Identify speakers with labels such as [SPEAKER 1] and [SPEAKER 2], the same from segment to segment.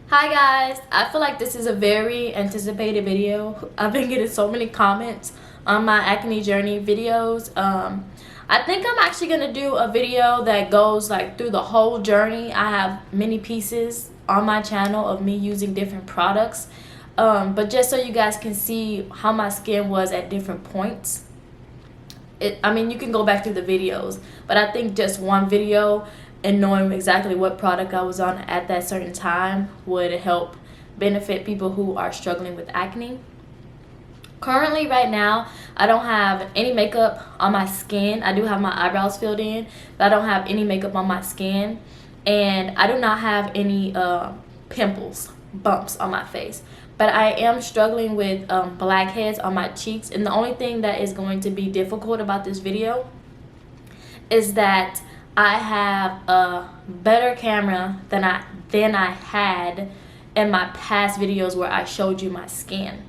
[SPEAKER 1] Hi guys, I feel like this is a very anticipated video. I've been getting so many comments on my acne journey videos. I think I'm actually gonna do a video that goes like through the whole journey. I have many pieces on my channel of me using different products, but just so you guys can see how my skin was at different points. I mean, you can go back through the videos, but I think just one video and knowing exactly what product I was on at that certain time would help benefit people who are struggling with acne. Currently, right now, I don't have any makeup on my skin. I do have my eyebrows filled in, but I don't have any makeup on my skin. And I do not have any pimples, bumps on my face. But I am struggling with blackheads on my cheeks. And the only thing that is going to be difficult about this video is that I have a better camera than I had in my past videos where I showed you my skin.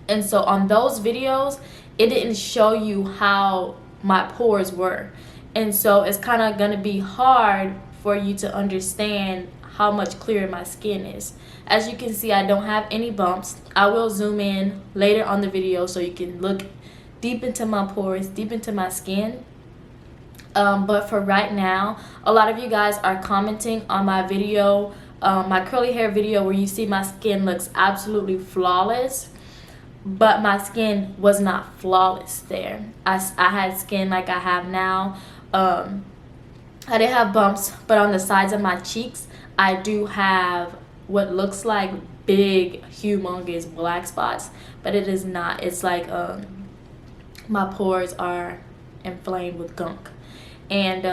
[SPEAKER 1] And so on those videos, it didn't show you how my pores were. And so it's kind of going to be hard for you to understand how much clearer my skin is. As you can see, I don't have any bumps. I will zoom in later on the video so you can look deep into my pores, deep into my skin. But for right now, a lot of you guys are commenting on my video, my curly hair video, where you see my skin looks absolutely flawless, but my skin was not flawless there. I had skin like I have now. I didn't have bumps, but on the sides of my cheeks, I do have what looks like big, humongous black spots, but it is not. It's like my pores are inflamed with gunk. And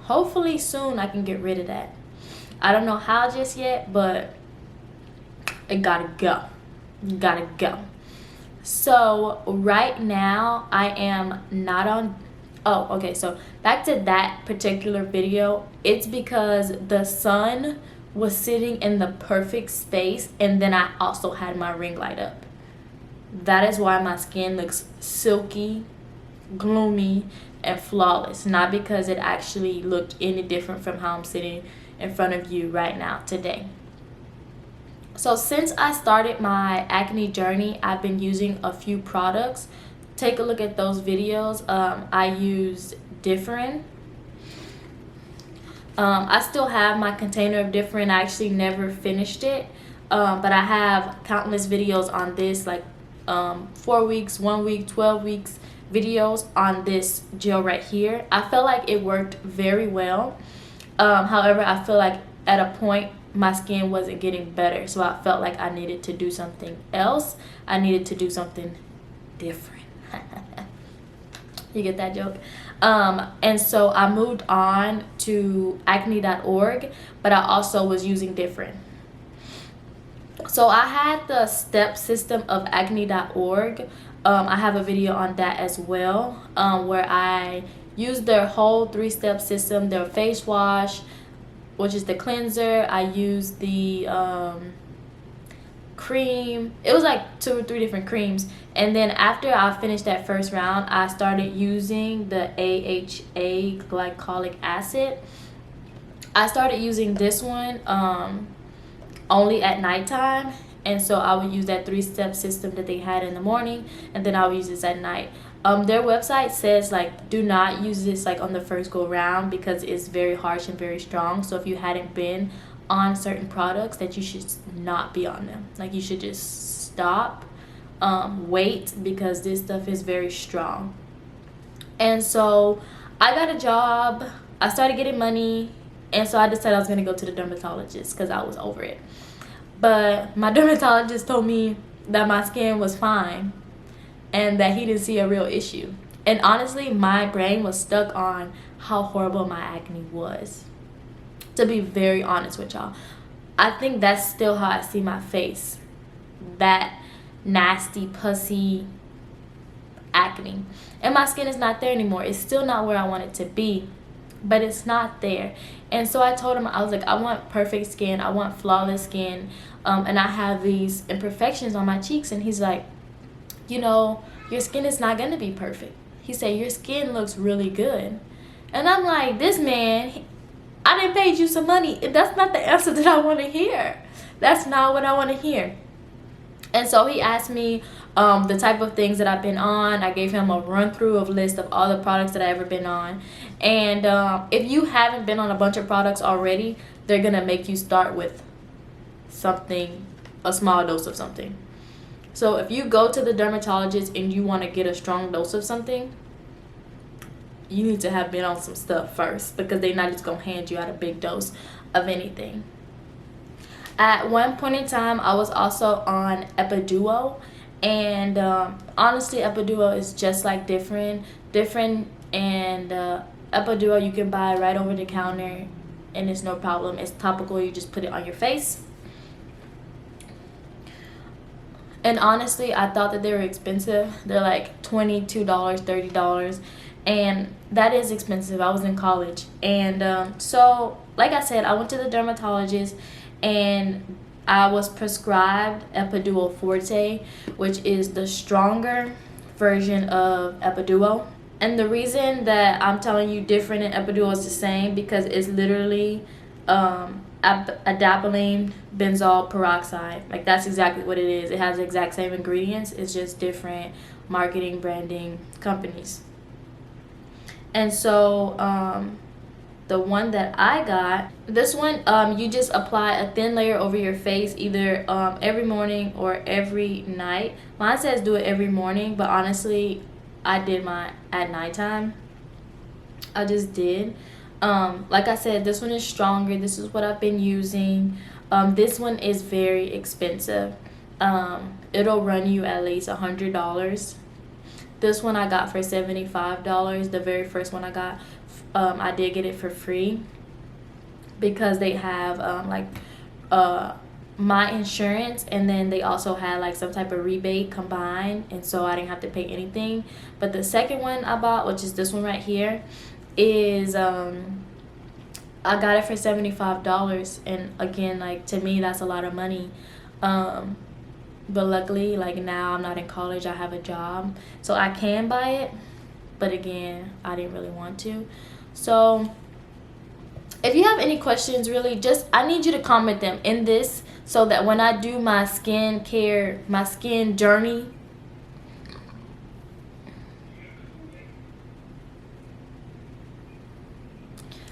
[SPEAKER 1] hopefully soon I can get rid of that. I don't know how just yet, but it gotta go. Gotta go. So right now I am not on. Oh, okay. So back to that particular video. It's because the sun was sitting in the perfect space, and then I also had my ring light up. That is why my skin looks silky, gloomy, and flawless, not because it actually looked any different from how I'm sitting in front of you right now today. So since I started my acne journey, I've been using a few products. Take a look at those videos. I used Differin. I still have my container of Differin. I actually never finished it, but I have countless videos on this, like 4 weeks, 1 week, 12 weeks videos on this gel right here. I felt like it worked very well. However, I feel like at a point my skin wasn't getting better, so I felt like I needed to do something else. I needed to do something different. You get that joke? And so I moved on to acne.org, but I also was using Differin. So I had the step system of acne.org. I have a video on that as well, where I used their whole 3-step system, their face wash, which is the cleanser. I used the cream. It was like 2 or 3 different creams. And then after I finished that first round, I started using the AHA glycolic acid. I started using this one only at nighttime. And so I would use that 3-step system that they had in the morning, and then I would use this at night. Their website says like do not use this like on the first go round because it's very harsh and very strong. So if you hadn't been on certain products, that you should not be on them. Like you should just stop, wait, because this stuff is very strong. And so I got a job. I started getting money, and so I decided I was gonna go to the dermatologist because I was over it. But my dermatologist told me that my skin was fine and that he didn't see a real issue. And honestly, my brain was stuck on how horrible my acne was. To be very honest with y'all, I think that's still how I see my face. That nasty, pussy acne. And my skin is not there anymore. It's still not where I want it to be, but it's not there. And so I told him, I was like, I want perfect skin. I want flawless skin. And I have these imperfections on my cheeks. And he's like, you know, your skin is not going to be perfect. He said, your skin looks really good. And I'm like, this man, I didn't pay you some money. That's not the answer that I want to hear. That's not what I want to hear. And so he asked me the type of things that I've been on. I gave him a run through of list of all the products that I've ever been on. And if you haven't been on a bunch of products already, they're gonna make you start with something, a small dose of something. So if you go to the dermatologist and you want to get a strong dose of something, you need to have been on some stuff first, because they're not just gonna hand you out a big dose of anything. At one point in time, I was also on Epiduo, and honestly, Epiduo is just like Differin. And Epiduo you can buy right over the counter, and it's no problem. It's topical. You just put it on your face. And honestly, I thought that they were expensive. They're like $22, $30, and that is expensive. I was in college, and so like I said, I went to the dermatologist, and I was prescribed Epiduo Forte, which is the stronger version of Epiduo. And the reason that I'm telling you Differin and Epiduo is the same, because it's literally adapalene benzoyl peroxide. Like, that's exactly what it is. It has the exact same ingredients. It's just different marketing, branding companies. And so the one that I got, this one, you just apply a thin layer over your face, either every morning or every night. Mine says do it every morning, but honestly, I did mine at nighttime. I just did. Like I said, this one is stronger. This is what I've been using. This one is very expensive. It'll run you at least $100. This one I got for $75. The very first one I got, I did get it for free, because they have my insurance, and then they also had like some type of rebate combined, and so I didn't have to pay anything. But the second one I bought, which is this one right here, is I got it for $75, and again, like, to me that's a lot of money. But luckily, like, now I'm not in college, I have a job, so I can buy it, but again, I didn't really want to. So if you have any questions, really, just, I need you to comment them in this, so that when I do my skin journey,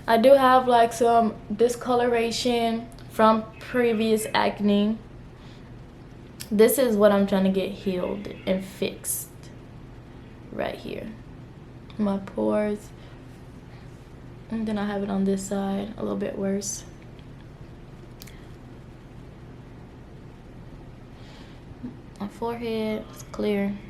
[SPEAKER 1] I do have like some discoloration from previous acne. This is what I'm trying to get healed and fixed right here. My pores. And then I have it on this side, a little bit worse. My forehead is clear.